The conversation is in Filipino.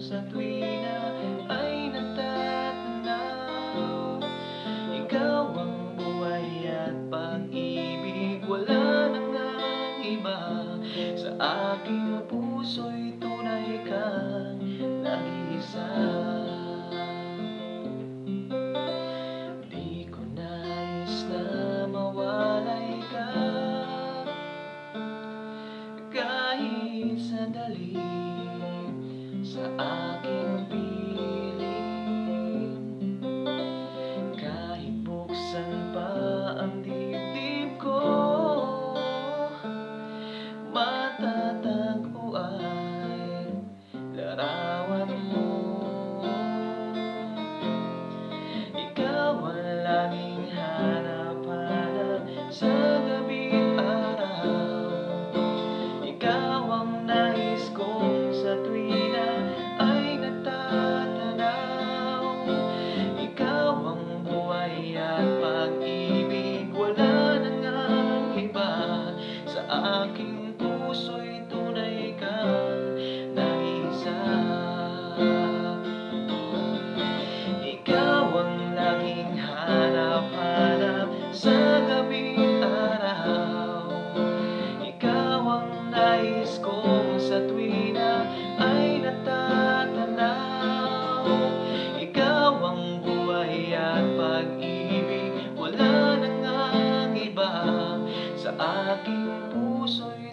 sa tuwina ay natatanaw. Ikaw ang buhay at pag-ibig, wala na ngang iba. Sa aking puso'y tunay kang nag-iisa. Di ko nais na mawalay ka kahit sandali sa aking piling. Kahit buksan pa ang dibdib ko, matatagpo ay larawan mo. Ikaw ang laging hanap-hanap sa gabi't araw. Ikaw ang nais kong sa tuwina ay natatanaw. Ikaw ang buhay at pag-ibig, wala na ngang iba. Sa aking puso'y tunay kang nag-iisa. Ikaw ang laging hanap-hanap sa gabi't araw. Ikaw ang nais kong sa tuwina ay natatanaw. Ikaw ang buhay at pag-ibig, wala na ngang iba. Sa aking puso'y